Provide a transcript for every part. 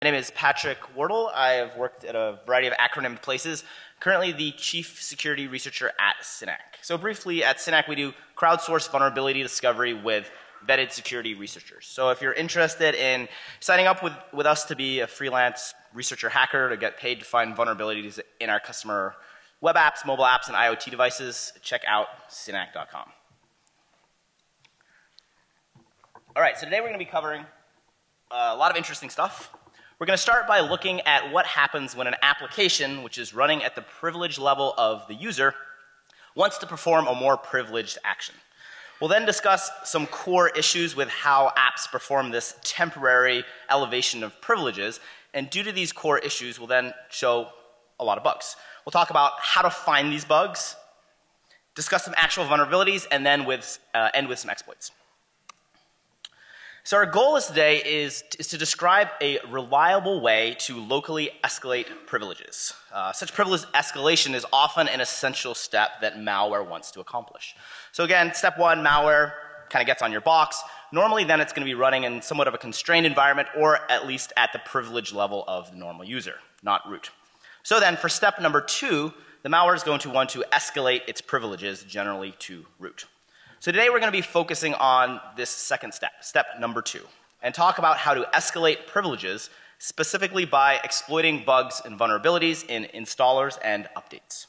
My name is Patrick Wardle. I have worked at a variety of acronymed places. Currently the Chief Security Researcher at Synack. So briefly, at Synack we do crowdsourced vulnerability discovery with vetted security researchers. So if you're interested in signing up with us to be a freelance researcher hacker to get paid to find vulnerabilities in our customer web apps, mobile apps, and IoT devices, check out synack.com. All right, so today we're going to be covering a lot of interesting stuff. We're going to start by looking at what happens when an application, which is running at the privilege level of the user, wants to perform a more privileged action. We'll then discuss some core issues with how apps perform this temporary elevation of privileges, and due to these core issues, we'll then show a lot of bugs. We'll talk about how to find these bugs, discuss some actual vulnerabilities, and then end with some exploits. So our goal today is to describe a reliable way to locally escalate privileges. Such privilege escalation is often an essential step that malware wants to accomplish. So again, step one, malware kind of gets on your box. Normally then it's going to be running in somewhat of a constrained environment, or at least at the privilege level of the normal user, not root. So then for step number two, the malware is going to want to escalate its privileges generally to root. So today we're going to be focusing on this second step, step number two, and talk about how to escalate privileges specifically by exploiting bugs and vulnerabilities in installers and updates.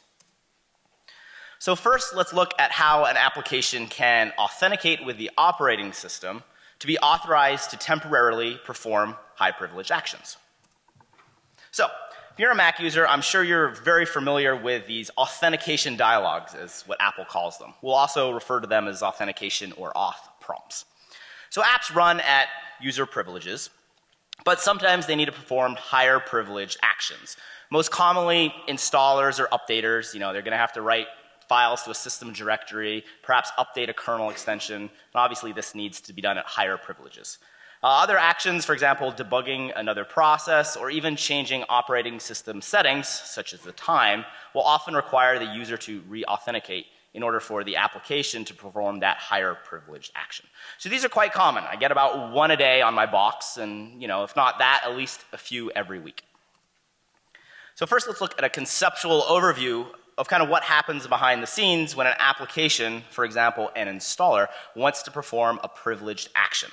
So first, let's look at how an application can authenticate with the operating system to be authorized to temporarily perform high privilege actions. So if you're a Mac user, I'm sure you're very familiar with these authentication dialogues, is what Apple calls them. We'll also refer to them as authentication or auth prompts. So apps run at user privileges, but sometimes they need to perform higher privilege actions. Most commonly, installers or updaters, they're going to have to write files to a system directory, perhaps update a kernel extension, and obviously this needs to be done at higher privileges. Other actions, for example, debugging another process or even changing operating system settings, such as the time, will often require the user to re-authenticate in order for the application to perform that higher privileged action. So these are quite common. I get about one a day on my box, and if not that, at least a few every week. So first let's look at a conceptual overview of kind of what happens behind the scenes when an application, for example an installer, wants to perform a privileged action.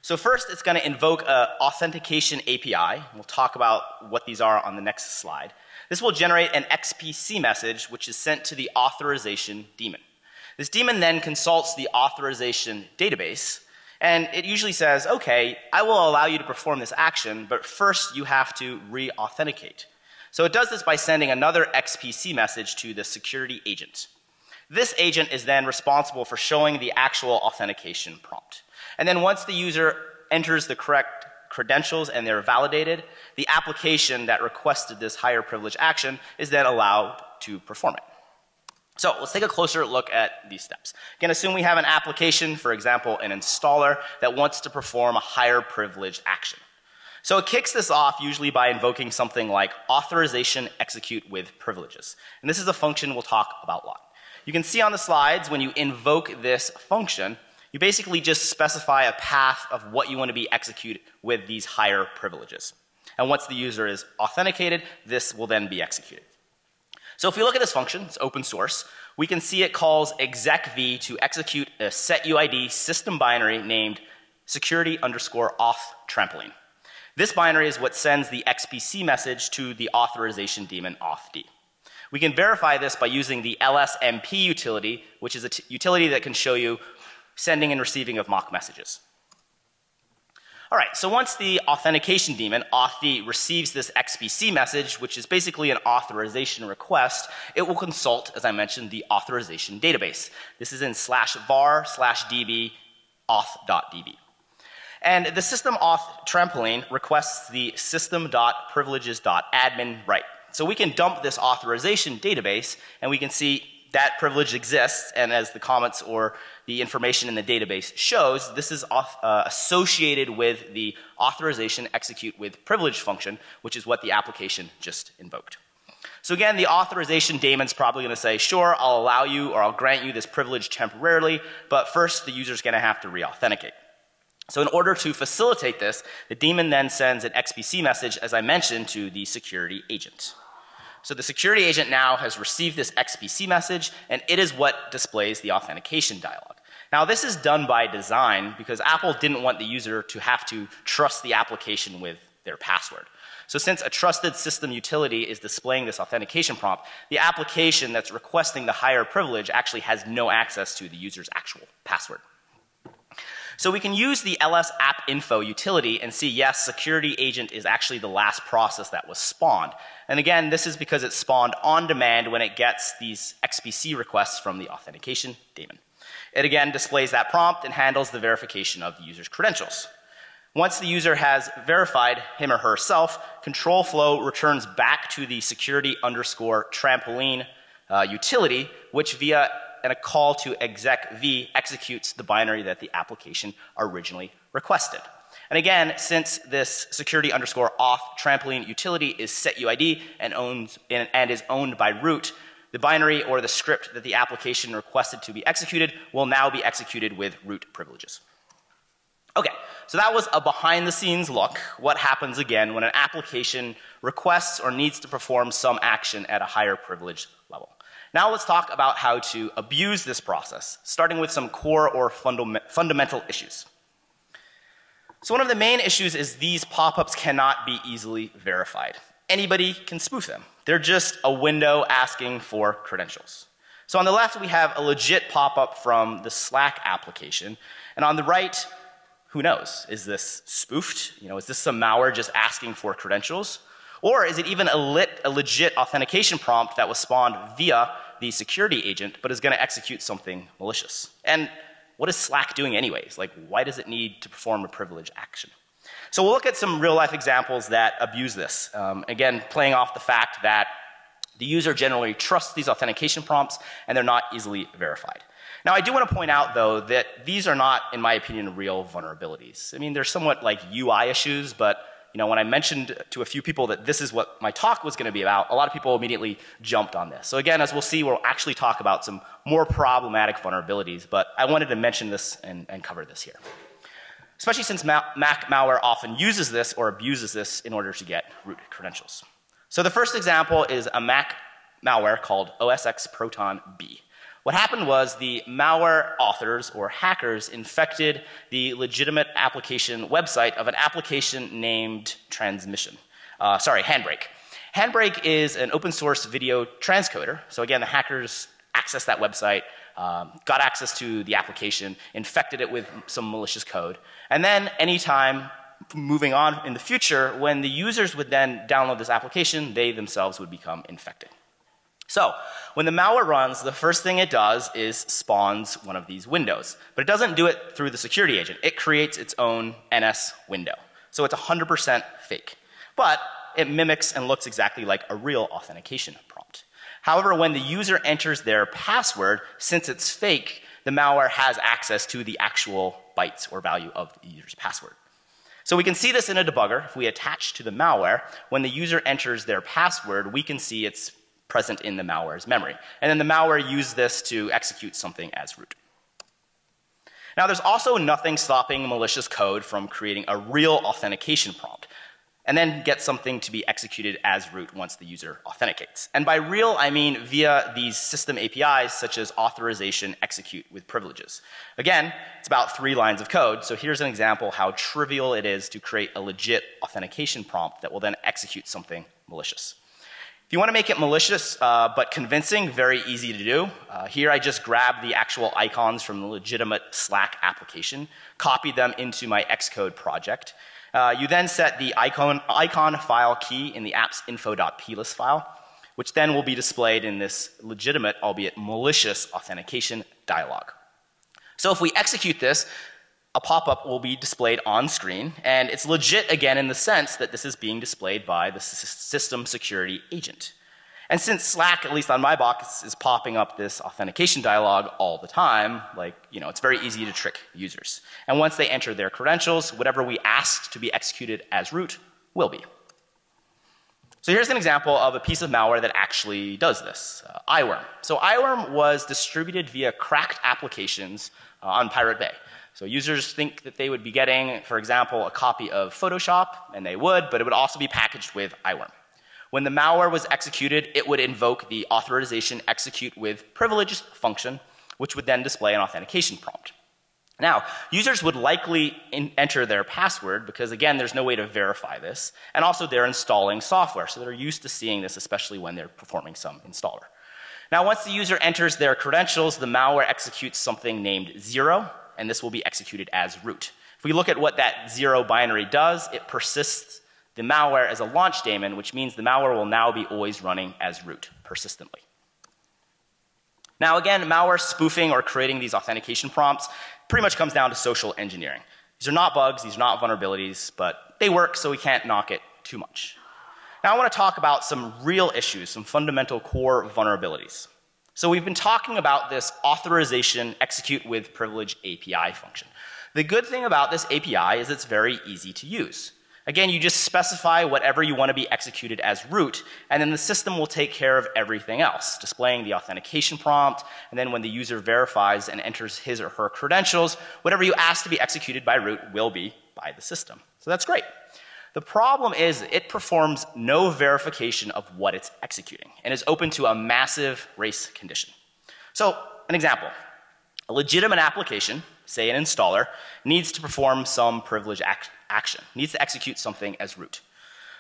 So first, it's going to invoke an authentication API. We'll talk about what these are on the next slide. This will generate an XPC message, which is sent to the authorization daemon. This daemon then consults the authorization database, and it usually says, okay, I will allow you to perform this action, but first you have to re-authenticate. So it does this by sending another XPC message to the security agent. This agent is then responsible for showing the actual authentication prompt. And then once the user enters the correct credentials and they're validated, the application that requested this higher privilege action is then allowed to perform it. So let's take a closer look at these steps. Again, assume we have an application, for example an installer, that wants to perform a higher privileged action. So it kicks this off usually by invoking something like authorization execute with privileges. And this is a function we'll talk about a lot. You can see on the slides when you invoke this function, you basically just specify a path of what you want to be executed with these higher privileges. And once the user is authenticated, this will then be executed. So if we look at this function, it's open source, we can see it calls execv to execute a setuid system binary named security_auth trampoline. This binary is what sends the XPC message to the authorization daemon authd. We can verify this by using the lsmp utility, which is a utility that can show you sending and receiving of mock messages. All right, so once the authentication daemon, authd, receives this XPC message, which is basically an authorization request, it will consult, as I mentioned, the authorization database. This is in /var/db auth.db. And the system auth trampoline requests the system.privileges.admin write. So we can dump this authorization database, and we can see that privilege exists, and as the comments or the information in the database shows, this is associated with the authorization execute with privilege function, which is what the application just invoked. So again, the authorization daemon's probably going to say, sure, I'll allow you or I'll grant you this privilege temporarily, but first the user's going to have to re-authenticate. So in order to facilitate this, the daemon then sends an XBC message, as I mentioned, to the security agent. So the security agent now has received this XBC message, and it is what displays the authentication dialog. Now this is done by design because Apple didn't want the user to have to trust the application with their password. So since a trusted system utility is displaying this authentication prompt, the application that's requesting the higher privilege actually has no access to the user's actual password. So we can use the ls app info utility and see, yes, security agent is actually the last process that was spawned. And again, this is because it's spawned on demand when it gets these XBC requests from the authentication daemon. It again displays that prompt and handles the verification of the user's credentials. Once the user has verified him or herself, control flow returns back to the security underscore trampoline utility, which via a call to exec v executes the binary that the application originally requested. And again, since this security underscore auth trampoline utility is setuid and is owned by root, the binary or the script that the application requested to be executed will now be executed with root privileges. Okay, so that was a behind the scenes look. What happens again when an application requests or needs to perform some action at a higher privilege level. Now let's talk about how to abuse this process, starting with some core or fundamental issues. So one of the main issues is these pop-ups cannot be easily verified. Anybody can spoof them. They're just a window asking for credentials. So on the left we have a legit pop-up from the Slack application, and on the right, who knows? Is this spoofed? Is this some malware just asking for credentials? Or is it even a legit authentication prompt that was spawned via the security agent but is going to execute something malicious? And what is Slack doing anyways? Like, why does it need to perform a privilege action? So we'll look at some real life examples that abuse this. Again, playing off the fact that the user generally trusts these authentication prompts and they're not easily verified. Now I do want to point out though that these are not, in my opinion, real vulnerabilities. I mean, they're somewhat like UI issues, but when I mentioned to a few people that this is what my talk was going to be about, a lot of people immediately jumped on this. So again, as we'll see, we'll actually talk about some more problematic vulnerabilities, but I wanted to mention this and cover this here. Especially since Mac malware often uses this or abuses this in order to get root credentials. So the first example is a Mac malware called OSX Proton B. What happened was the malware authors or hackers infected the legitimate application website of an application named Handbrake. Handbrake is an open source video transcoder. So again, the hackers accessed that website, got access to the application, infected it with some malicious code. And then anytime moving on in the future, when the users would then download this application, they themselves would become infected. So when the malware runs, the first thing it does is spawns one of these windows. But it doesn't do it through the security agent. It creates its own NS window. So it's 100% fake. But it mimics and looks exactly like a real authentication prompt. However, when the user enters their password, since it's fake, the malware has access to the actual bytes or value of the user's password. So we can see this in a debugger. If we attach to the malware, when the user enters their password, we can see it's present in the malware's memory. And then the malware used this to execute something as root. Now there's also nothing stopping malicious code from creating a real authentication prompt and then get something to be executed as root once the user authenticates. And by real, I mean via these system APIs such as authorization execute with privileges. Again, it's about 3 lines of code, so here's an example how trivial it is to create a legit authentication prompt that will then execute something malicious. If you want to make it malicious but convincing, very easy to do. Here I just grabbed the actual icons from the legitimate Slack application, copied them into my Xcode project. You then set the icon file key in the app's info.plist file, which then will be displayed in this legitimate, albeit malicious, authentication dialog. So if we execute this, a pop-up will be displayed on screen, and it's legit again in the sense that this is being displayed by the system security agent. And since Slack, at least on my box, is popping up this authentication dialog all the time, it's very easy to trick users. And once they enter their credentials, whatever we asked to be executed as root will be. So here's an example of a piece of malware that actually does this, iWorm. So iWorm was distributed via cracked applications on Pirate Bay. So users think that they would be getting, for example, a copy of Photoshop, and they would, but it would also be packaged with iWorm. When the malware was executed, it would invoke the authorization execute with privileges function, which would then display an authentication prompt. Now, users would likely enter their password because, again, there's no way to verify this, and also they're installing software, so they're used to seeing this, especially when they're performing some installer. Now, once the user enters their credentials, the malware executes something named 0, and this will be executed as root. If we look at what that 0 binary does, it persists the malware as a launch daemon, which means the malware will now be always running as root persistently. Now again, malware spoofing or creating these authentication prompts pretty much comes down to social engineering. These are not bugs, these are not vulnerabilities, but they work, so we can't knock it too much. Now I want to talk about some real issues, some fundamental core vulnerabilities. So we've been talking about this authorization execute with privilege API function. The good thing about this API is it's very easy to use. Again, you just specify whatever you want to be executed as root, and then the system will take care of everything else, displaying the authentication prompt, and then when the user verifies and enters his or her credentials, whatever you ask to be executed by root will be by the system. So that's great. The problem is it performs no verification of what it's executing and is open to a massive race condition. So, an example. A legitimate application, say an installer, needs to perform some privilege action, needs to execute something as root.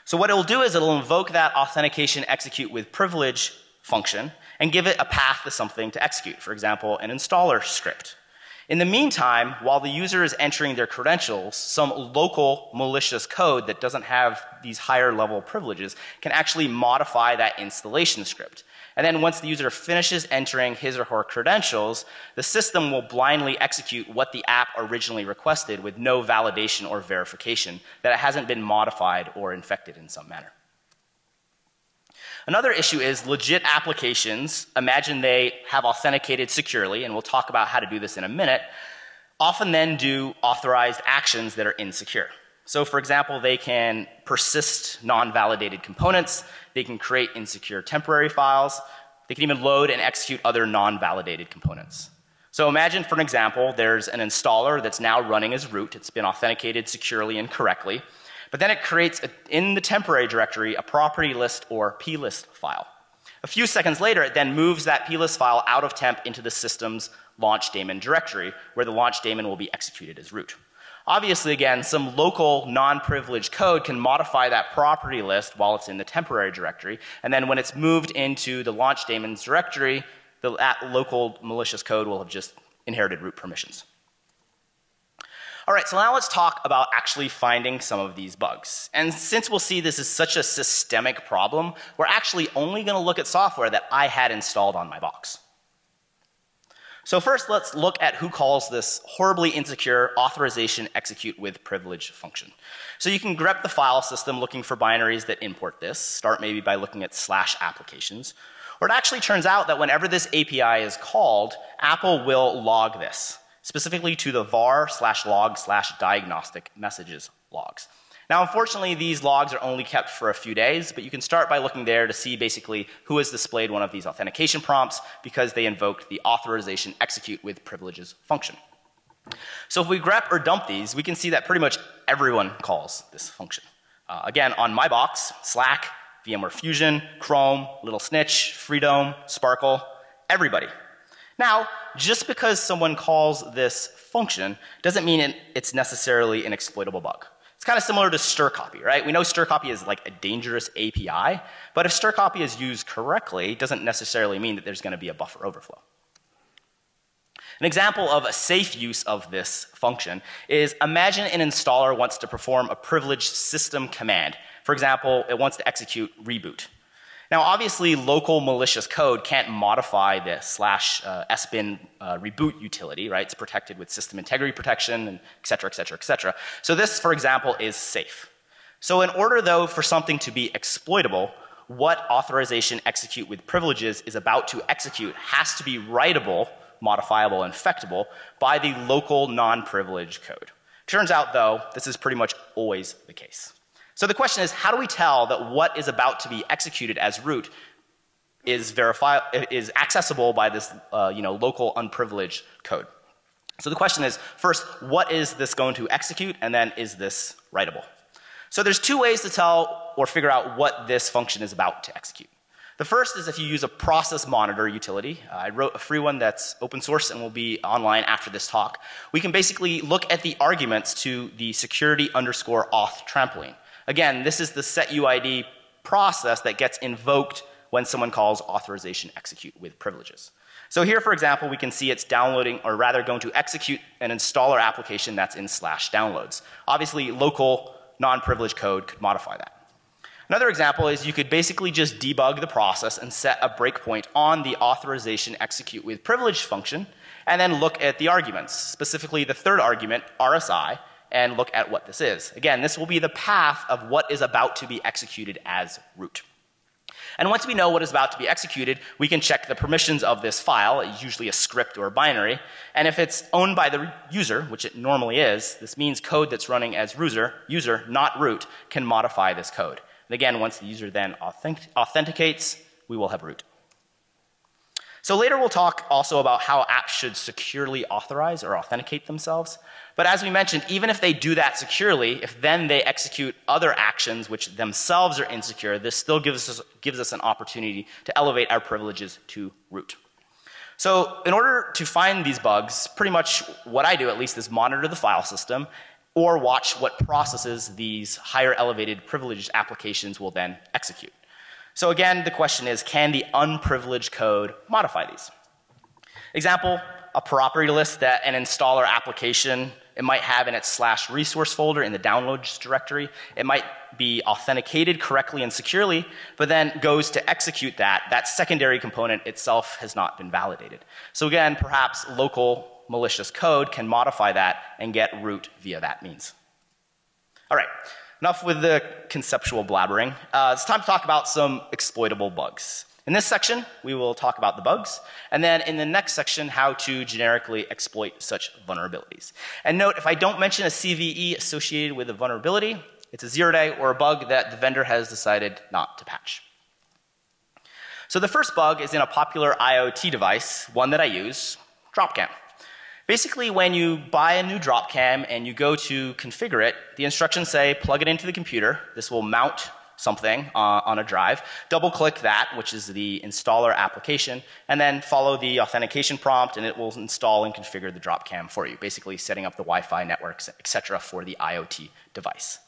So what it'll do is it'll invoke that authentication execute with privilege function and give it a path to something to execute, for example, an installer script. In the meantime, while the user is entering their credentials, some local malicious code that doesn't have these higher level privileges can actually modify that installation script. And then once the user finishes entering his or her credentials, the system will blindly execute what the app originally requested with no validation or verification that it hasn't been modified or infected in some manner. Another issue is legit applications, imagine they have authenticated securely, and we'll talk about how to do this in a minute, often then do authorized actions that are insecure. So for example, they can persist non-validated components, they can create insecure temporary files, they can even load and execute other non-validated components. So imagine, for an example, there's an installer that's now running as root, it's been authenticated securely and correctly, but then it creates, in the temporary directory, a property list or plist file. A few seconds later, it then moves that plist file out of temp into the system's launch daemon directory, where the launch daemon will be executed as root. Obviously, again, some local non-privileged code can modify that property list while it's in the temporary directory, and then when it's moved into the launch daemon's directory, that local malicious code will have just inherited root permissions. All right, so now let's talk about actually finding some of these bugs. And since we'll see this is such a systemic problem, we're actually only going to look at software that I had installed on my box. So first, let's look at who calls this horribly insecure authorization execute with privilege function. So you can grep the file system looking for binaries that import this, start maybe by looking at /applications. Or it actually turns out that whenever this API is called, Apple will log this, specifically to the var/log/diagnostic messages logs. Now, unfortunately, these logs are only kept for a few days, but you can start by looking there to see basically who has displayed one of these authentication prompts because they invoked the authorization execute with privileges function. So if we grep or dump these, we can see that pretty much everyone calls this function. Again, on my box, Slack, VMware Fusion, Chrome, Little Snitch, Freedom, Sparkle, everybody. Now, just because someone calls this function doesn't mean it's necessarily an exploitable bug. It's kind of similar to strcpy, right? We know strcpy is like a dangerous API, but if strcpy is used correctly, it doesn't necessarily mean that there's going to be a buffer overflow. An example of a safe use of this function is imagine an installer wants to perform a privileged system command. For example, it wants to execute reboot. Now, obviously, local malicious code can't modify the /sbin reboot utility, right? It's protected with system integrity protection, and et cetera, et cetera, et cetera. So this, for example, is safe. So in order, though, for something to be exploitable, what authorization execute with privileges is about to execute has to be writable, modifiable, and infectable by the local non-privileged code. Turns out, though, this is pretty much always the case. So the question is, how do we tell that what is about to be executed as root is accessible by this local unprivileged code? So the question is, first, what is this going to execute, and then is this writable? So there's two ways to tell or figure out what this function is about to execute. The first is if you use a process monitor utility. I wrote a free one that's open source and will be online after this talk. We can basically look at the arguments to the security_auth trampoline. Again, this is the setuid process that gets invoked when someone calls authorization execute with privileges. So here, for example, we can see it's downloading, or rather going to execute an installer application that's in /downloads. Obviously, local non-privileged code could modify that. Another example is you could basically just debug the process and set a breakpoint on the authorization execute with privilege function, and then look at the arguments, specifically the third argument, RSI, and look at what this is. Again, this will be the path of what is about to be executed as root. And once we know what is about to be executed, we can check the permissions of this file, usually a script or a binary, and if it's owned by the user, which it normally is, this means code that's running as user, not root, can modify this code. And again, once the user then authenticates, we will have root. So later we'll talk also about how apps should securely authorize or authenticate themselves. But as we mentioned, even if they do that securely, if then they execute other actions which themselves are insecure, this still gives us an opportunity to elevate our privileges to root. So in order to find these bugs, pretty much what I do at least is monitor the file system or watch what processes these higher elevated privileged applications will then execute. So again, the question is, can the unprivileged code modify these? Example, a property list that an installer application, it might have in its /resource folder in the downloads directory. It might be authenticated correctly and securely, but then goes to execute that secondary component itself has not been validated. So again, perhaps local malicious code can modify that and get root via that means. All right, enough with the conceptual blabbering. It's time to talk about some exploitable bugs. In this section, we will talk about the bugs, and then in the next section, how to generically exploit such vulnerabilities. And note, if I don't mention a CVE associated with a vulnerability, it's a 0-day or a bug that the vendor has decided not to patch. So the first bug is in a popular IoT device, one that I use, DropCam. Basically, when you buy a new DropCam and you go to configure it, the instructions say plug it into the computer. This will mount something on a drive. Double click that, which is the installer application, and then follow the authentication prompt and it will install and configure the DropCam for you, basically setting up the Wi-Fi networks, etc. for the IoT device.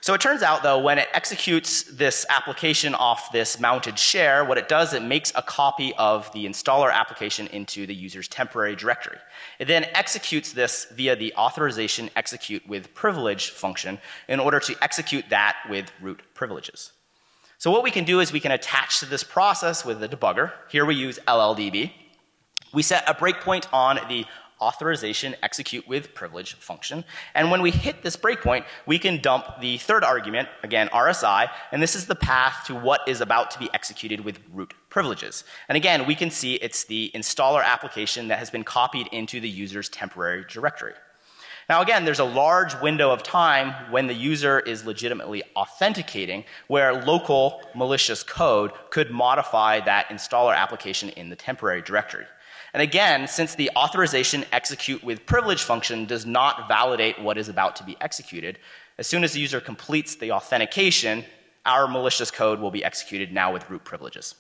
So it turns out, though, when it executes this application off this mounted share, what it does, it makes a copy of the installer application into the user's temporary directory. It then executes this via the authorization execute with privilege function in order to execute that with root privileges. So what we can do is we can attach to this process with the debugger. Here we use LLDB. We set a breakpoint on the authorization execute with privilege function, and when we hit this breakpoint, we can dump the third argument, again RSI, and this is the path to what is about to be executed with root privileges. And again, we can see it's the installer application that has been copied into the user's temporary directory. Now again, there's a large window of time when the user is legitimately authenticating where local malicious code could modify that installer application in the temporary directory. And again, since the authorization execute with privilege function does not validate what is about to be executed, as soon as the user completes the authentication, our malicious code will be executed now with root privileges.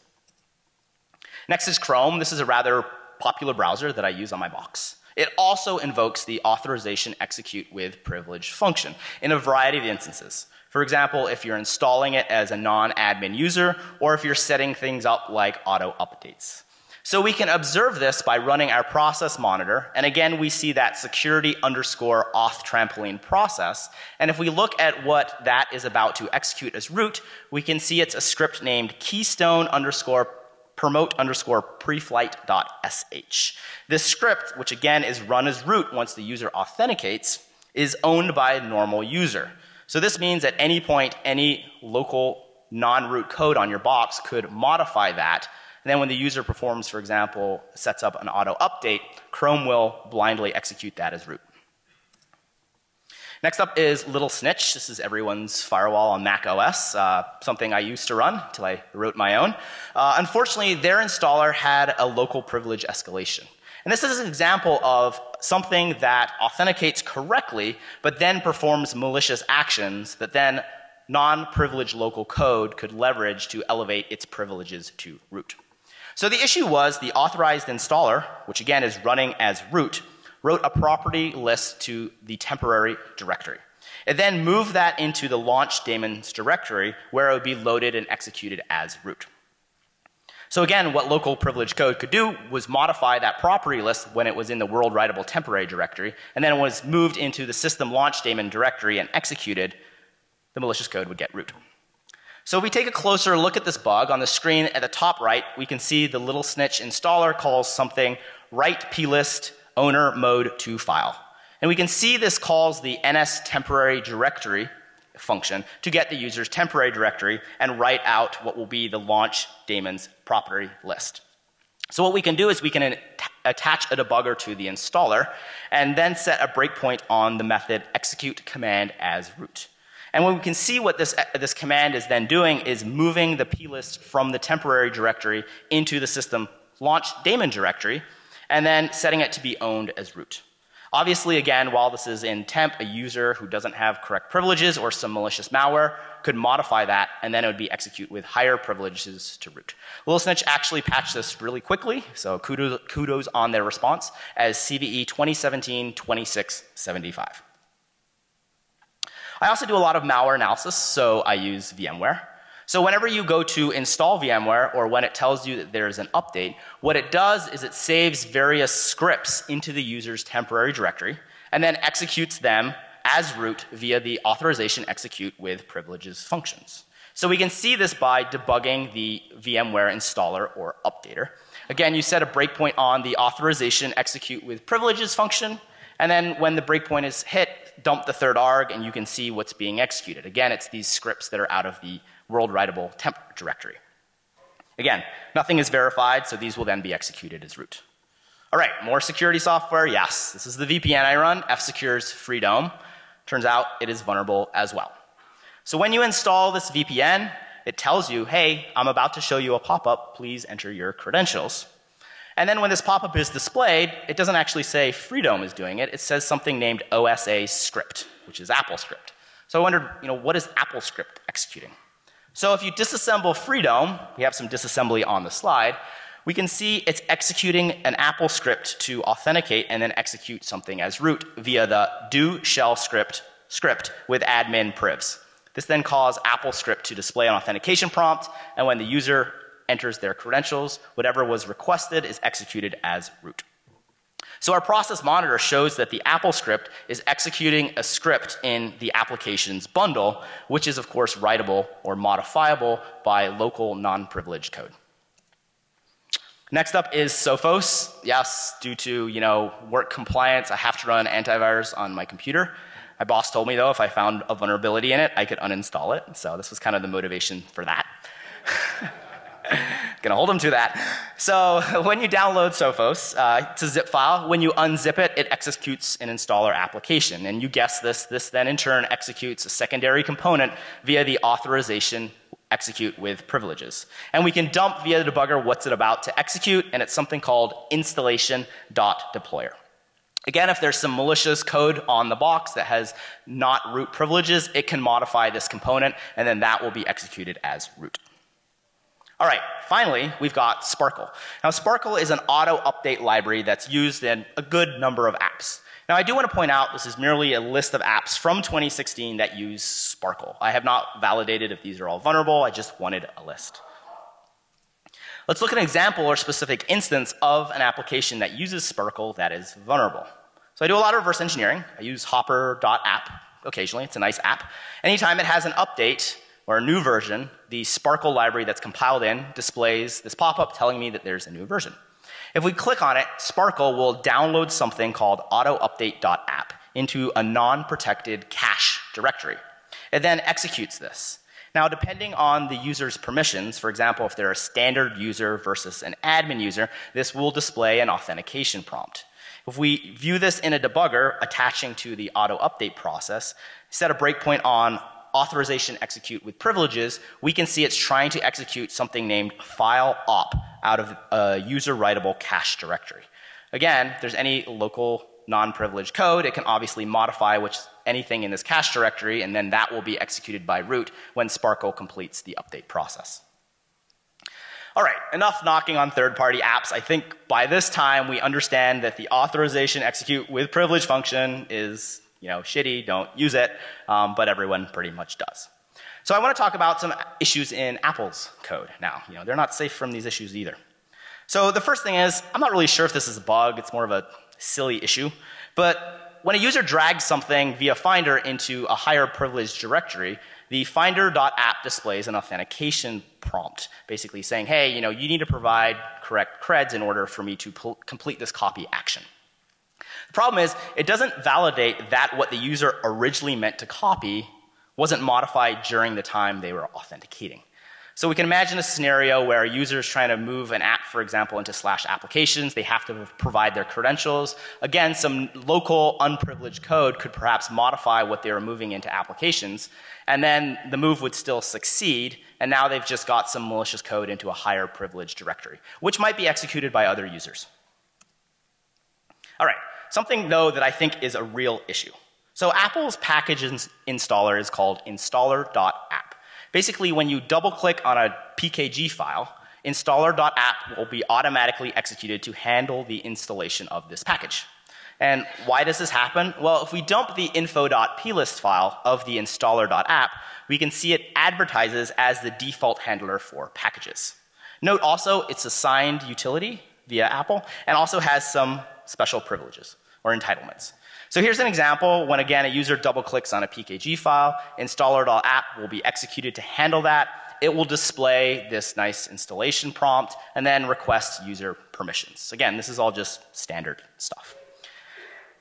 Next is Chrome. This is a rather popular browser that I use on my box. It also invokes the authorization execute with privilege function in a variety of instances. For example, if you're installing it as a non-admin user, or if you're setting things up like auto updates. So we can observe this by running our process monitor, and again we see that security_auth trampoline process, and if we look at what that is about to execute as root, we can see it's a script named keystone_promote_preflight.sh. This script, which again is run as root once the user authenticates, is owned by a normal user. So this means at any point, any local non-root code on your box could modify that. And then when the user performs, for example, sets up an auto update, Chrome will blindly execute that as root. Next up is little Snitch. This is everyone's firewall on MacOS, something I used to run until I wrote my own. Unfortunately, their installer had a local privilege escalation. And And this is an example of something that authenticates correctly, but then performs malicious actions that then non-privileged local code could leverage to elevate its privileges to root. So the issue was the authorized installer, which again is running as root, wrote a property list to the temporary directory. It then moved that into the launch daemons directory where it would be loaded and executed as root. So again, what local privileged code could do was modify that property list when it was in the world writable temporary directory, and then it was moved into the system launch daemon directory and executed, the malicious code would get root. So if we take a closer look at this bug, on the screen at the top right, we can see the little snitch installer calls something write plist owner mode to file. And we can see this calls the ns temporary directory function to get the user's temporary directory and write out what will be the launch daemons property list. So what we can do is we can attach a debugger to the installer and then set a breakpoint on the method execute command as root. And when we can see what this command is then doing is moving the plist from the temporary directory into the system launch daemon directory and then setting it to be owned as root. Obviously, again, while this is in temp, a user who doesn't have correct privileges or some malicious malware could modify that, and then it would be execute with higher privileges to root. Little Snitch actually patched this really quickly, so kudos on their response, as CVE 2017-2675. I also do a lot of malware analysis, so I use VMware. So whenever you go to install VMware, or when it tells you that there's an update, what it does is it saves various scripts into the user's temporary directory, and then executes them as root via the authorization execute with privileges functions. So we can see this by debugging the VMware installer or updater. Again, you set a breakpoint on the authorization execute with privileges function, and then when the breakpoint is hit, dump the third arg, and you can see what's being executed. Again, it's these scripts that are out of the world writable temp directory. Again, nothing is verified, so these will then be executed as root. All right, more security software. Yes, this is the VPN I run, F-Secure's Freedome. Turns out it is vulnerable as well. So when you install this VPN, it tells you, hey, I'm about to show you a pop-up, please enter your credentials. And then when this pop-up is displayed, it doesn't actually say Freedome is doing it. It says something named OSA script, which is Apple script. So I wondered, what is Apple script executing? So if you disassemble Freedome, we have some disassembly on the slide, we can see it's executing an Apple script to authenticate and then execute something as root via the do shell script with admin privs. This then calls Apple script to display an authentication prompt, and when the user enters their credentials, whatever was requested is executed as root. So our process monitor shows that the Apple script is executing a script in the applications bundle, which is of course writable or modifiable by local non-privileged code. Next up is Sophos. Yes, due to work compliance, I have to run antivirus on my computer. My boss told me though if I found a vulnerability in it, I could uninstall it. So this was kind of the motivation for that. Gonna hold them to that. So when you download Sophos, it's a zip file. When you unzip it, it executes an installer application. And you guessed this, this then in turn executes a secondary component via the authorization execute with privileges. And we can dump via the debugger what's it about to execute, and it's something called installation.deployer. Again, if there's some malicious code on the box that has not root privileges, it can modify this component, and then that will be executed as root. All right, finally, we've got Sparkle. Now, Sparkle is an auto-update library that's used in a good number of apps. Now, I do want to point out this is merely a list of apps from 2016 that use Sparkle. I have not validated if these are all vulnerable. I just wanted a list. Let's look at an example or specific instance of an application that uses Sparkle that is vulnerable. So I do a lot of reverse engineering. I use hopper.app occasionally. It's a nice app. Anytime it has an update or a new version, the Sparkle library that's compiled in displays this pop-up telling me that there's a new version. If we click on it, Sparkle will download something called autoupdate.app into a non-protected cache directory. It then executes this. Now, depending on the user's permissions, for example, if they're a standard user versus an admin user, this will display an authentication prompt. If we view this in a debugger attaching to the auto-update process, set a breakpoint on authorization execute with privileges, we can see it's trying to execute something named file op out of a user writable cache directory. Again, if there's any local non-privileged code, it can obviously modify anything in this cache directory, and then that will be executed by root when Sparkle completes the update process. All right, enough knocking on third-party apps. I think by this time we understand that the authorization execute with privilege function is, shitty, don't use it, but everyone pretty much does. So I want to talk about some issues in Apple's code now. They're not safe from these issues either. So the first thing is, I'm not really sure if this is a bug, it's more of a silly issue, but when a user drags something via Finder into a higher privileged directory, the finder.app displays an authentication prompt, basically saying, hey, you need to provide correct creds in order for me to complete this copy action. The problem is, it doesn't validate that what the user originally meant to copy wasn't modified during the time they were authenticating. So we can imagine a scenario where a user is trying to move an app, for example, into /applications. They have to provide their credentials. Again, some local unprivileged code could perhaps modify what they were moving into applications, and then the move would still succeed, and now they've just got some malicious code into a higher privileged directory, which might be executed by other users. All right, something though that I think is a real issue. So Apple's package installer is called installer.app. Basically, when you double-click on a PKG file, installer.app will be automatically executed to handle the installation of this package. And why does this happen? Well, if we dump the info.plist file of the installer.app, we can see it advertises as the default handler for packages. Note also, it's a signed utility via Apple and also has some special privileges or entitlements. So here's an example when, again, a user double-clicks on a PKG file, installer.app will be executed to handle that. It will display this nice installation prompt and then request user permissions. Again, this is all just standard stuff.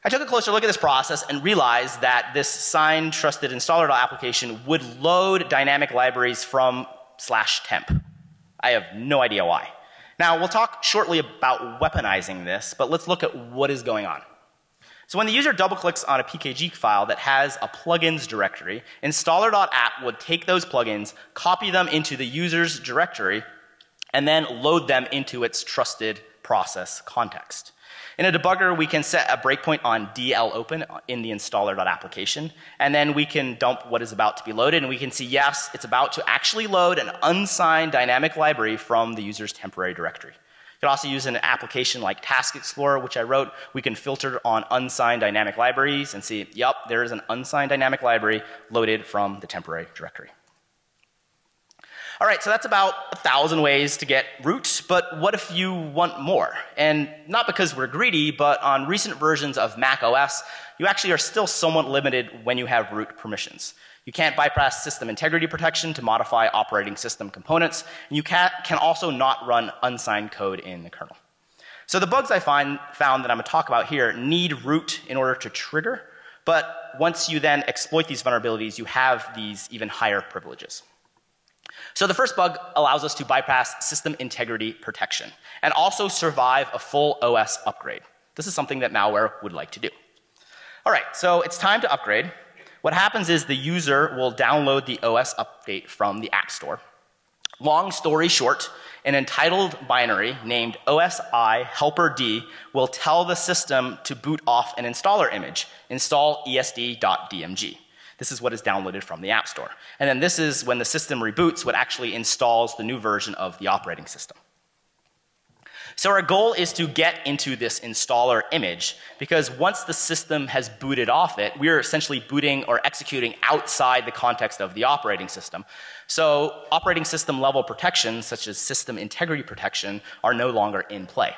I took a closer look at this process and realized that this signed trusted installer.application would load dynamic libraries from /temp. I have no idea why. Now, we'll talk shortly about weaponizing this, but let's look at what is going on. So when the user double-clicks on a PKG file that has a plugins directory, installer.app would take those plugins, copy them into the user's directory, and then load them into its trusted process context. In a debugger, we can set a breakpoint on DLOpen in the installer.application, and then we can dump what is about to be loaded, and we can see, yes, it's about to actually load an unsigned dynamic library from the user's temporary directory. You can also use an application like Task Explorer, which I wrote. We can filter on unsigned dynamic libraries and see, yep, there is an unsigned dynamic library loaded from the temporary directory. All right, so that's about 1,000 ways to get root, but what if you want more? And not because we're greedy, but on recent versions of macOS, you actually are still somewhat limited when you have root permissions. You can't bypass system integrity protection to modify operating system components, and you can also not run unsigned code in the kernel. So the bugs I found that I'm going to talk about here need root in order to trigger, but once you then exploit these vulnerabilities, you have these even higher privileges. So the first bug allows us to bypass system integrity protection and also survive a full OS upgrade. This is something that malware would like to do. All right, so it's time to upgrade. What happens is the user will download the OS update from the App Store. Long story short, an entitled binary named OSI helper D will tell the system to boot off an installer image, install esd.dmg. This is what is downloaded from the App Store. And then this is when the system reboots what actually installs the new version of the operating system. So our goal is to get into this installer image because once the system has booted off it, we are essentially booting or executing outside the context of the operating system. So operating system level protections such as system integrity protection are no longer in play.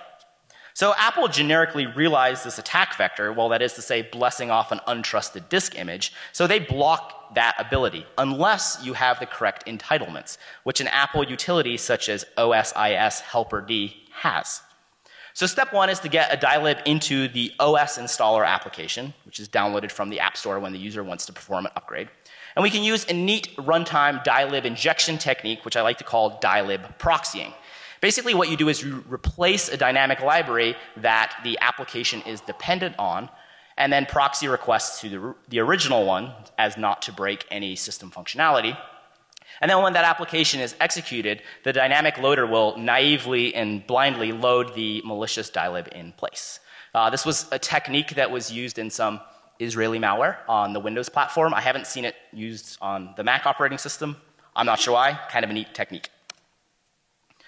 So Apple generically realized this attack vector, well that is to say blessing off an untrusted disk image, so they block that ability unless you have the correct entitlements, which an Apple utility such as OSIS helper D has. So step one is to get a dylib into the OS installer application, which is downloaded from the App Store when the user wants to perform an upgrade. And we can use a neat runtime dylib injection technique, which I like to call dylib proxying. Basically what you do is you replace a dynamic library that the application is dependent on, and then proxy requests to the original one as not to break any system functionality. And then when that application is executed, the dynamic loader will naively and blindly load the malicious dylib in place. This was a technique that was used in some Israeli malware on the Windows platform. I haven't seen it used on the Mac operating system. I'm not sure why. Kind of a neat technique.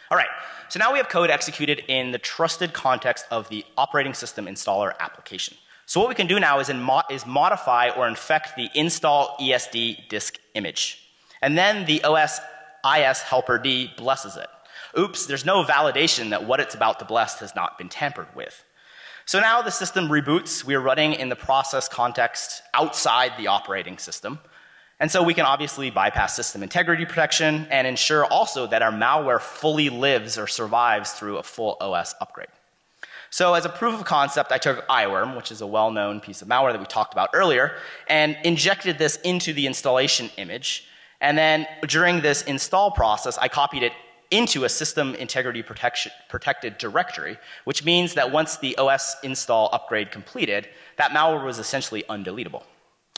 All right, so now we have code executed in the trusted context of the operating system installer application. So what we can do now is modify or infect the install ESD disk image. And then the OS-IS helper D blesses it. Oops, there's no validation that what it's about to bless has not been tampered with. So now the system reboots. We are running in the process context outside the operating system. And so we can obviously bypass system integrity protection and ensure also that our malware fully lives or survives through a full OS upgrade. So as a proof of concept, I took iWorm, which is a well-known piece of malware that we talked about earlier, and injected this into the installation image. And then during this install process, I copied it into a system integrity protected directory, which means that once the OS install upgrade completed, that malware was essentially undeletable.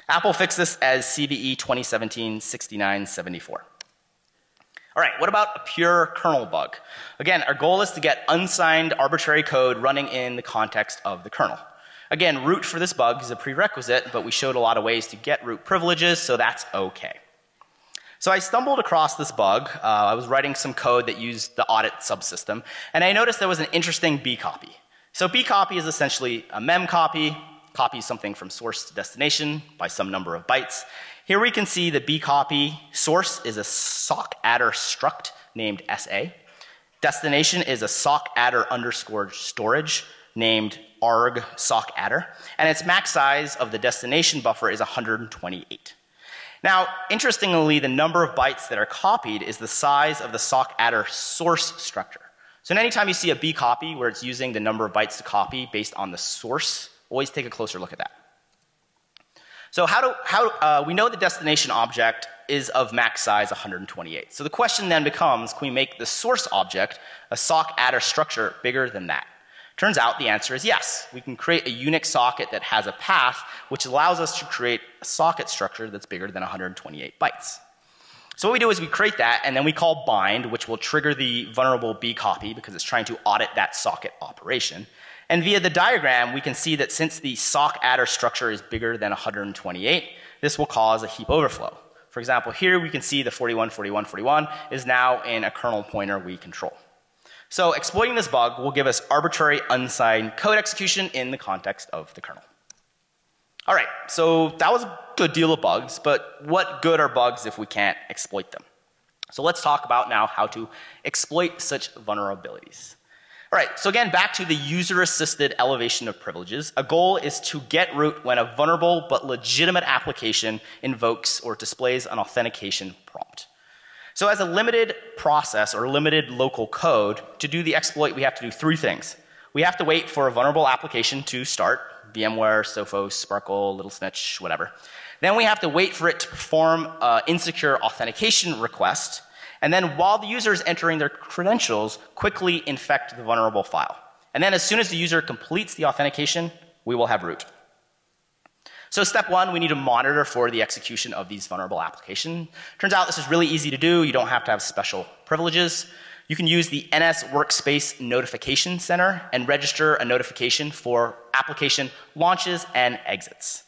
Apple fixed this as CVE 2017-6974. All right, what about a pure kernel bug? Again, our goal is to get unsigned arbitrary code running in the context of the kernel. Again, root for this bug is a prerequisite, but we showed a lot of ways to get root privileges, so that's okay. So I stumbled across this bug. I was writing some code that used the audit subsystem, and I noticed there was an interesting bcopy. So bcopy is essentially a mem copy, copies something from source to destination by some number of bytes. Here we can see the bcopy source is a sock adder struct named SA. Destination is a sock adder underscore storage named arg sock adder, and its max size of the destination buffer is 128. Now, interestingly, the number of bytes that are copied is the size of the sock adder source structure. So anytime you see a bcopy where it's using the number of bytes to copy based on the source, always take a closer look at that. So we know the destination object is of max size 128. So the question then becomes, can we make the source object, a sock adder structure, bigger than that? Turns out the answer is yes. We can create a Unix socket that has a path which allows us to create a socket structure that's bigger than 128 bytes. So what we do is we create that and then we call bind, which will trigger the vulnerable bcopy because it's trying to audit that socket operation. And via the diagram, we can see that since the sock adder structure is bigger than 128, this will cause a heap overflow. For example, here we can see the 41, 41, 41 is now in a kernel pointer we control. So exploiting this bug will give us arbitrary unsigned code execution in the context of the kernel. All right, so that was a good deal of bugs, but what good are bugs if we can't exploit them? So let's talk about now how to exploit such vulnerabilities. All right, so again, back to the user-assisted elevation of privileges. A goal is to get root when a vulnerable but legitimate application invokes or displays an authentication prompt. So as a limited process or limited local code, to do the exploit, we have to do three things. We have to wait for a vulnerable application to start, VMware, Sophos, Sparkle, Little Snitch, whatever. Then we have to wait for it to perform an insecure authentication request. And then while the user is entering their credentials, quickly infect the vulnerable file. And then as soon as the user completes the authentication, we will have root. So step one, we need to monitor for the execution of these vulnerable applications. Turns out this is really easy to do. You don't have to have special privileges. You can use the NS Workspace Notification Center and register a notification for application launches and exits.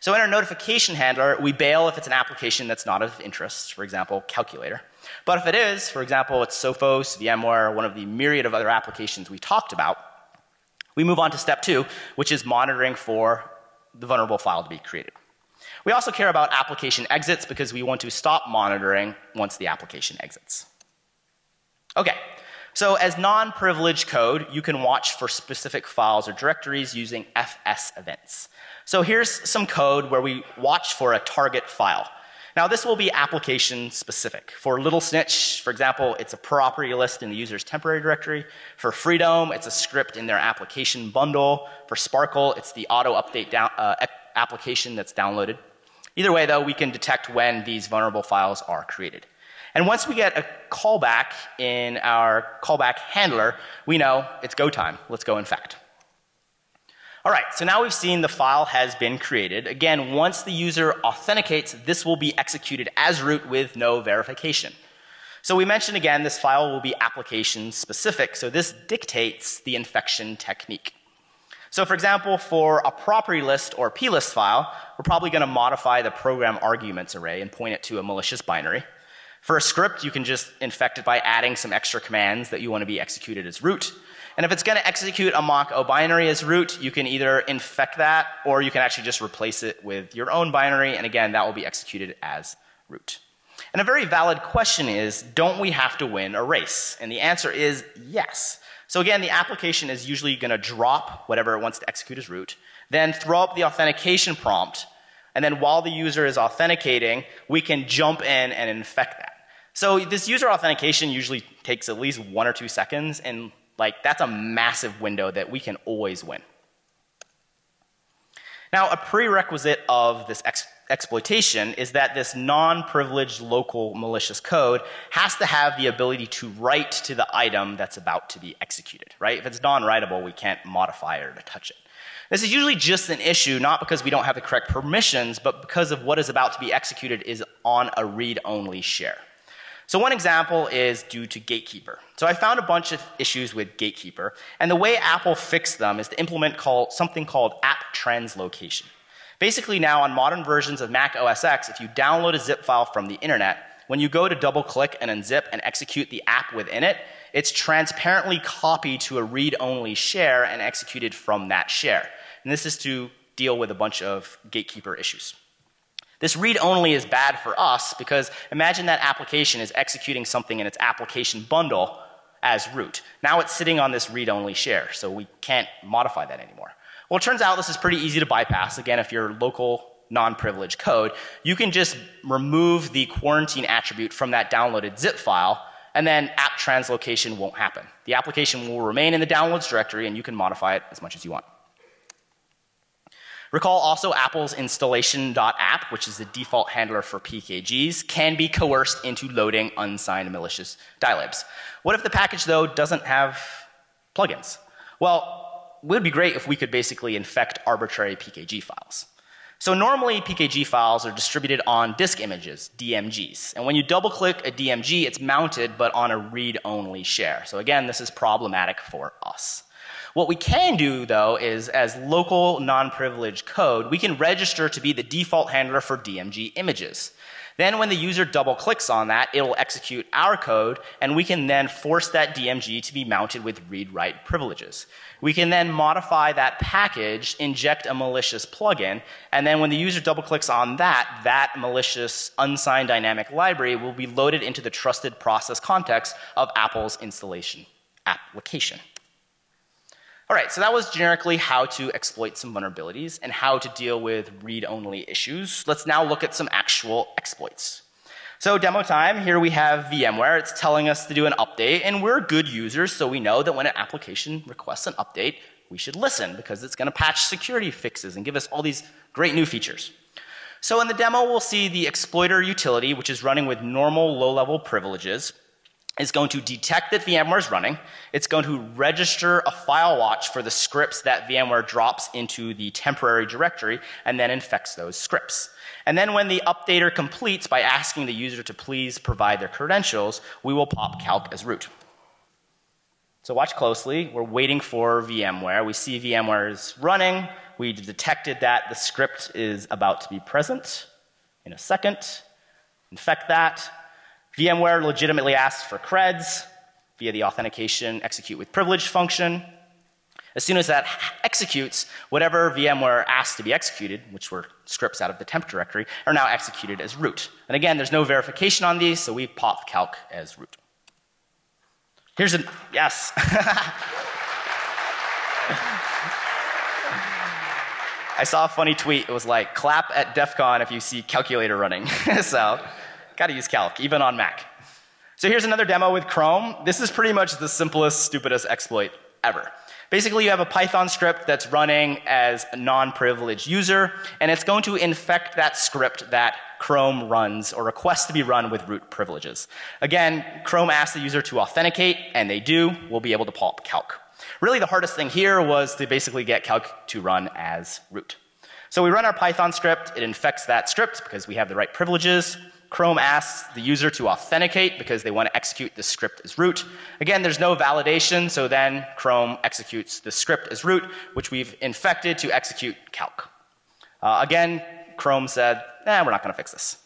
So in our notification handler, we bail if it's an application that's not of interest, for example, calculator. But if it is, for example, it's Sophos, VMware, one of the myriad of other applications we talked about, we move on to step two, which is monitoring for the vulnerable file to be created. We also care about application exits because we want to stop monitoring once the application exits. Okay, so as non-privileged code, you can watch for specific files or directories using fs events. So here's some code where we watch for a target file. Now this will be application specific. For Little Snitch, for example, it's a property list in the user's temporary directory. For Freedom, it's a script in their application bundle. For Sparkle, it's the auto update application that's downloaded. Either way though, we can detect when these vulnerable files are created. And once we get a callback in our callback handler, we know it's go time. Let's go infect. All right, so now we've seen the file has been created. Again, once the user authenticates, this will be executed as root with no verification. So we mentioned again, this file will be application specific, so this dictates the infection technique. So for example, for a property list or plist file, we're probably going to modify the program arguments array and point it to a malicious binary. For a script, you can just infect it by adding some extra commands that you want to be executed as root. And if it's going to execute a mock-o binary as root, you can either infect that or you can actually just replace it with your own binary, and again, that will be executed as root. And a very valid question is, don't we have to win a race? And the answer is yes. So again, the application is usually going to drop whatever it wants to execute as root, then throw up the authentication prompt, and then while the user is authenticating, we can jump in and infect that. So this user authentication usually takes at least 1 or 2 seconds, and that's a massive window that we can always win. Now, a prerequisite of this exploitation is that this non-privileged local malicious code has to have the ability to write to the item that's about to be executed, right? If it's non-writable, we can't modify it or touch it. This is usually just an issue, not because we don't have the correct permissions, but because of what is about to be executed is on a read-only share. So one example is due to Gatekeeper. So I found a bunch of issues with Gatekeeper, and the way Apple fixed them is to implement something called app translocation. Basically now on modern versions of macOS X, if you download a zip file from the internet, when you go to double click and unzip and execute the app within it, it's transparently copied to a read-only share and executed from that share. And this is to deal with a bunch of Gatekeeper issues. This read-only is bad for us because imagine that application is executing something in its application bundle as root. Now it's sitting on this read-only share, so we can't modify that anymore. Well, it turns out this is pretty easy to bypass. Again, if you're local non-privileged code, you can just remove the quarantine attribute from that downloaded zip file, and then app translocation won't happen. The application will remain in the downloads directory, and you can modify it as much as you want. Recall also Apple's installation.app, which is the default handler for PKGs, can be coerced into loading unsigned malicious dylibs. What if the package, though, doesn't have plugins? Well, it would be great if we could basically infect arbitrary PKG files. So normally PKG files are distributed on disk images, DMGs. And when you double click a DMG, it's mounted but on a read-only share. So again, this is problematic for us. What we can do, though, is as local non-privileged code, we can register to be the default handler for DMG images. Then when the user double clicks on that, it will execute our code, and we can then force that DMG to be mounted with read-write privileges. We can then modify that package, inject a malicious plugin, and then when the user double clicks on that, that malicious unsigned dynamic library will be loaded into the trusted process context of Apple's installation application. All right, so that was generically how to exploit some vulnerabilities and how to deal with read-only issues. Let's now look at some actual exploits. So demo time, here we have VMware. It's telling us to do an update, and we're good users, so we know that when an application requests an update, we should listen because it's going to patch security fixes and give us all these great new features. So in the demo, we'll see the exploiter utility, which is running with normal low-level privileges, is going to detect that VMware is running. It's going to register a file watch for the scripts that VMware drops into the temporary directory and then infects those scripts. And then when the updater completes by asking the user to please provide their credentials, we will pop calc as root. So watch closely. We're waiting for VMware. We see VMware is running. We detected that the script is about to be present. In a second, infect that. VMware legitimately asks for creds via the authentication execute with privilege function. As soon as that executes, whatever VMware asked to be executed, which were scripts out of the temp directory, are now executed as root. And again, there's no verification on these, so we pop calc as root. Here's an, yes. I saw a funny tweet. It was like, clap at DEF CON if you see calculator running. So, gotta use calc, even on Mac. So here's another demo with Chrome. This is pretty much the simplest, stupidest exploit ever. Basically, you have a Python script that's running as a non-privileged user, and it's going to infect that script that Chrome runs or requests to be run with root privileges. Again, Chrome asks the user to authenticate, and they do. We'll be able to pop calc. Really, the hardest thing here was to basically get calc to run as root. So we run our Python script. It infects that script because we have the right privileges. Chrome asks the user to authenticate because they want to execute the script as root. Again, there's no validation, so then Chrome executes the script as root, which we've infected to execute calc. Again, Chrome said, we're not going to fix this.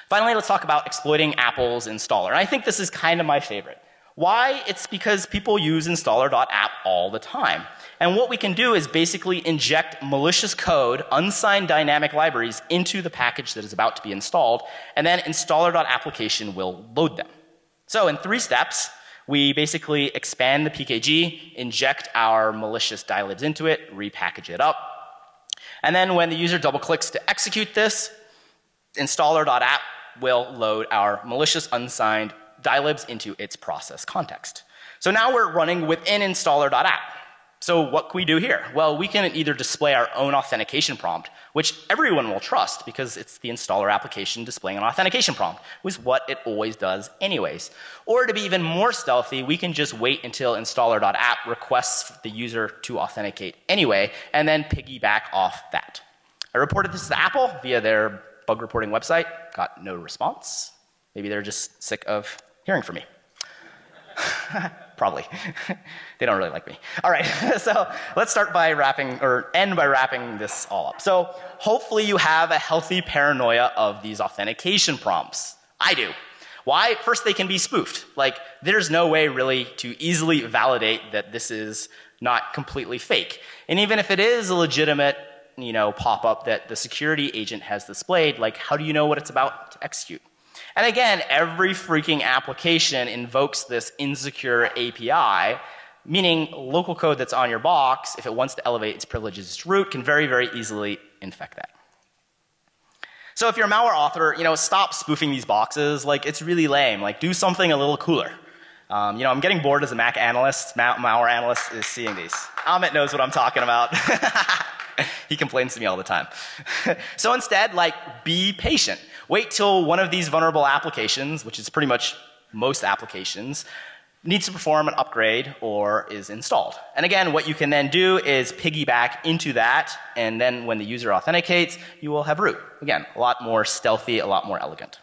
Finally, let's talk about exploiting Apple's installer. And I think this is kind of my favorite. Why? It's because people use installer.app all the time. And what we can do is basically inject malicious code, unsigned dynamic libraries into the package that is about to be installed, and then installer.application will load them. So in 3 steps, we basically expand the PKG, inject our malicious dylibs into it, repackage it up. And then when the user double clicks to execute this, installer.app will load our malicious unsigned dylibs into its process context. So now we're running within installer.app. So what can we do here? Well, we can either display our own authentication prompt, which everyone will trust because it's the installer application displaying an authentication prompt, which is what it always does anyways. Or to be even more stealthy, we can just wait until installer.app requests the user to authenticate anyway, and then piggyback off that. I reported this to Apple via their bug reporting website, got no response. Maybe they're just sick of hearing from me. Probably. They don't really like me. All right, so let's start by end by wrapping this all up. So hopefully you have a healthy paranoia of these authentication prompts. I do. Why? First, they can be spoofed. Like, there's no way really to easily validate that this is not completely fake. And even if it is a legitimate, pop-up that the security agent has displayed, like, how do you know what it's about to execute? And again, every freaking application invokes this insecure API, meaning local code that's on your box, if it wants to elevate its privileges to root, can very, very easily infect that. So if you're a malware author, stop spoofing these boxes. Like, it's really lame. Like, do something a little cooler. I'm getting bored as a Mac analyst. Malware analyst is seeing these. Amit knows what I'm talking about. He complains to me all the time. So instead, be patient. Wait till one of these vulnerable applications, which is pretty much most applications, needs to perform an upgrade or is installed. And again, what you can then do is piggyback into that, and then when the user authenticates, you will have root. Again, a lot more stealthy, a lot more elegant.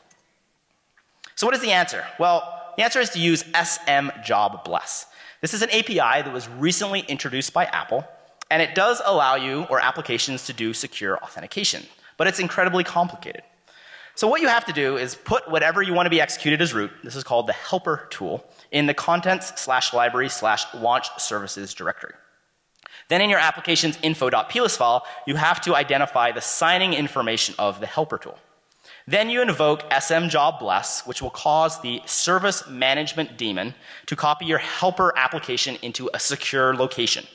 So what is the answer? Well, the answer is to use smjobbless. This is an API that was recently introduced by Apple, and it does allow you or applications to do secure authentication, but it's incredibly complicated. So what you have to do is put whatever you want to be executed as root, this is called the helper tool, in the contents/library/launch services directory. Then in your application's info.plist file, you have to identify the signing information of the helper tool. Then you invoke smjobbless, which will cause the service management daemon to copy your helper application into a secure location.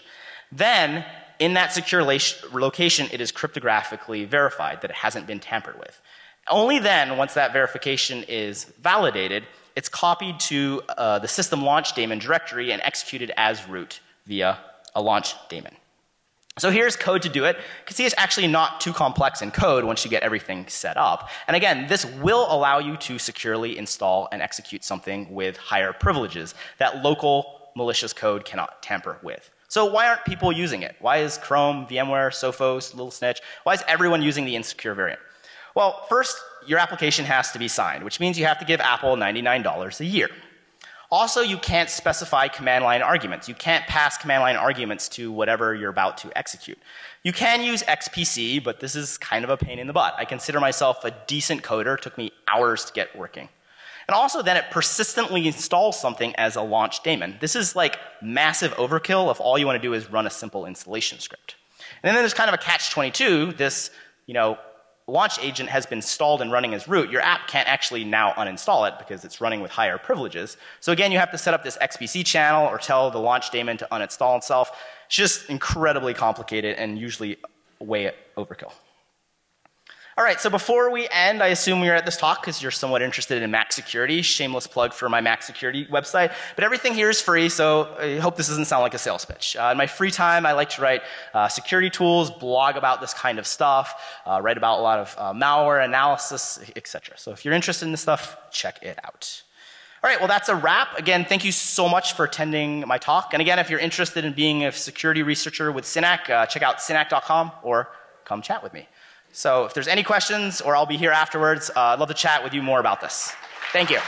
Then, in that secure location, it is cryptographically verified that it hasn't been tampered with. Only then, once that verification is validated, it's copied to the system launch daemon directory and executed as root via a launch daemon. So here's code to do it. You can see it's actually not too complex in code once you get everything set up. And again, this will allow you to securely install and execute something with higher privileges that local malicious code cannot tamper with. So why aren't people using it? Why is Chrome, VMware, Sophos, Little Snitch, why is everyone using the insecure variant? Well, first, your application has to be signed, which means you have to give Apple $99 a year. Also, you can't specify command line arguments. You can't pass command line arguments to whatever you're about to execute. You can use XPC, but this is kind of a pain in the butt. I consider myself a decent coder. It took me hours to get working. And also then it persistently installs something as a launch daemon. This is like massive overkill if all you want to do is run a simple installation script. And then there's kind of a catch-22. This, launch agent has been installed and running as root. Your app can't actually now uninstall it because it's running with higher privileges. So again, you have to set up this XPC channel or tell the launch daemon to uninstall itself. It's just incredibly complicated and usually way overkill. All right, so before we end, I assume you're at this talk because you're somewhat interested in Mac security. Shameless plug for my Mac security website. But everything here is free, so I hope this doesn't sound like a sales pitch. In my free time, I like to write security tools, blog about this kind of stuff, write about a lot of malware analysis, etc. So if you're interested in this stuff, check it out. All right, well, that's a wrap. Again, thank you so much for attending my talk. And again, if you're interested in being a security researcher with Synack, check out synack.com or come chat with me. So if there's any questions, or I'll be here afterwards, I'd love to chat with you more about this. Thank you.